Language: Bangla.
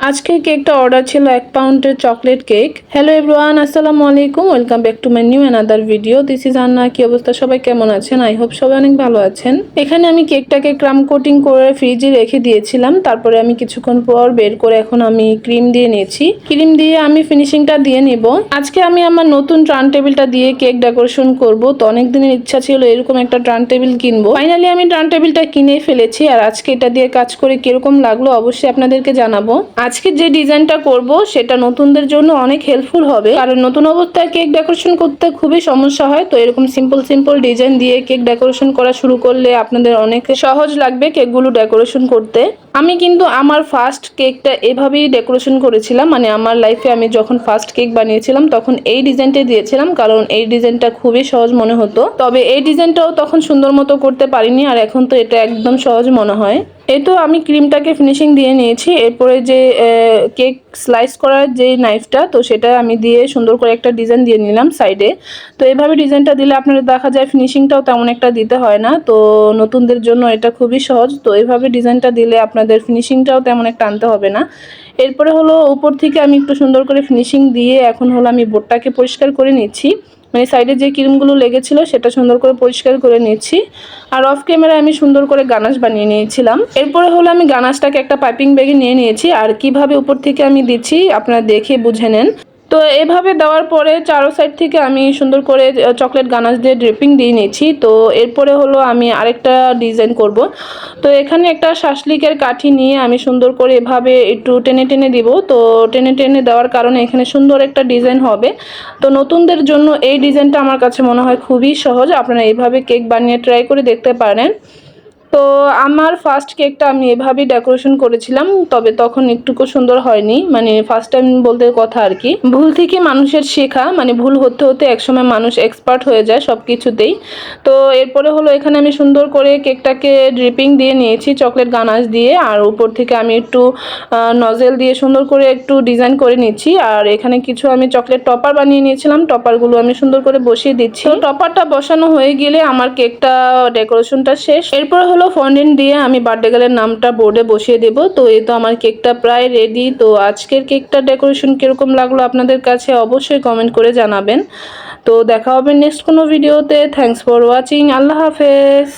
আজকে কেকটা অর্ডার ছিল 1 পাউন্ডের চকলেট কেক। হ্যালো এভরিওয়ান, আসসালামু আলাইকুম, welcome back to my new another video. This is আন্না। কি অবস্থা, সবাই কেমন আছেন? আই হোপ সবাই অনেক ভালো আছেন। এখানে আমি কেকটাকে ক্রাম কোটিং করে ফ্রিজে রেখে দিয়েছিলাম। তারপরে আমি কিছুক্ষণ পর বের করে এখন আমি ক্রিম দিয়ে নিয়েছি। ক্রিম দিয়ে আমি ফিনিশিংটা দিয়ে নিব। আজকে আমি আমার নতুন টার্ন টেবিলটা দিয়ে কেক ডেকোরেশন করব। তো অনেক দিনের ইচ্ছা ছিল এরকম একটা টার্ন টেবিল কিনবো। ফাইনালি আমি টার্ন টেবিলটা কিনে ফেলেছি। আর আজকে এটা দিয়ে কাজ করে কিরকম লাগলো অবশ্যই আপনাদেরকে জানাবো। আজকে যে ডিজাইনটা করব সেটা নতুনদের জন্য অনেক হেল্পফুল হবে, কারণ নতুন অবস্থায় কেক ডেকোরেশন করতে খুবই সমস্যা হয়। তো এরকম সিম্পল ডিজাইন দিয়ে কেক ডেকোরেশন করা শুরু করলে আপনাদের অনেক সহজ লাগবে কেকগুলো ডেকোরেশন করতে। আমি কিন্তু আমার ফার্স্ট কেকটা এভাবেই ডেকোরেশন করেছিলাম, মানে আমার লাইফে আমি যখন ফার্স্ট কেক বানিয়েছিলাম তখন এই ডিজাইনটা দিয়েছিলাম, কারণ এই ডিজাইনটা খুবই সহজ মনে হতো। তবে এই ডিজাইনটাও তখন সুন্দর মতো করতে পারিনি, আর এখন তো এটা একদম সহজ মনে হয়। এই তো আমি ক্রিমটাকে ফিনিশিং দিয়ে নিয়েছি। এরপরে যে কেক স্লাইস করার যে নাইফটা, তো সেটা আমি দিয়ে সুন্দর করে একটা ডিজাইন দিয়ে নিলাম সাইডে। তো এইভাবে ডিজাইনটা দিলে আপনাদের দেখা যায় ফিনিশিংটাও তেমন একটা দিতে হয় না। তো নতুনদের জন্য এটা খুবই সহজ। তো এইভাবে ডিজাইনটা দিলে আপনাদের ফিনিশিংটাও তেমন একটা আনতে হবে না। এরপরে হলো উপর থেকে আমি একটু সুন্দর করে ফিনিশিং দিয়ে এখন হলো আমি বোর্ডটাকে পরিষ্কার করে নিচ্ছি, মানে সাইডে যে ক্রিমগুলো লেগেছিল সেটা সুন্দর করে পরিষ্কার করে নিচ্ছি। আর অফ ক্যামেরায় আমি সুন্দর করে গানাশ বানিয়ে নিয়েছিলাম। এরপরে হলো আমি গানাশটাকে একটা পাইপিং ব্যাগে নিয়ে নিয়েছি, আর কিভাবে উপর থেকে আমি দিচ্ছি আপনারা দেখে বুঝে নেন। তো এভাবে দেওয়ার পরে চারো সাইড থেকে আমি সুন্দর করে চকলেট গানাশ দিয়ে ড্রিপিং দিয়ে নিয়েছি। তো এরপরে হলো আমি আরেকটা ডিজাইন করব। তো এখানে একটা শাসলিকের কাঠি নিয়ে আমি সুন্দর করে এভাবে একটু টেনে টেনে দিব। তো টেনে টেনে দেওয়ার কারণে এখানে সুন্দর একটা ডিজাইন হবে। তো নতুনদের জন্য এই ডিজাইনটা আমার কাছে মনে হয় খুবই সহজ। আপনারা এইভাবে কেক বানিয়ে ট্রাই করে দেখতে পারেন। তো আমার ফার্স্ট কেকটা আমি এভাবেই ডেকোরেশন করেছিলাম, তবে তখন একটুকু সুন্দর হয়নি, মানে ফার্স্ট টাইম বলতে কথা আর কি। ভুল থেকে মানুষের শেখা, মানে ভুল হতে হতে একসময় মানুষ এক্সপার্ট হয়ে যায় সব কিছুতেই। তো এরপরে হলো এখানে আমি সুন্দর করে কেকটাকে ড্রিপিং দিয়ে নিয়েছি চকলেট গানাশ দিয়ে, আর উপর থেকে আমি একটু নজেল দিয়ে সুন্দর করে একটু ডিজাইন করে নিচ্ছি। আর এখানে কিছু আমি চকলেট টপার বানিয়ে নিয়েছিলাম, টপারগুলো আমি সুন্দর করে বসিয়ে দিচ্ছি। টপারটা বসানো হয়ে গেলে আমার কেকটা ডেকোরেশনটা শেষ। এরপরে হলো ফন্ডেন্ট দিয়ে আমি বার্থডে গার্লের নামটা বোর্ডে বসিয়ে দেব। তো এই তো আমার কেকটা প্রায় রেডি। তো আজকের কেকটা ডেকোরেশন কিরকম লাগলো আপনাদের কাছে অবশ্যই কমেন্ট করে জানাবেন। তো দেখা হবে নেক্সট কোনো ভিডিওতে। Thanks for watching. আল্লাহ হাফেজ।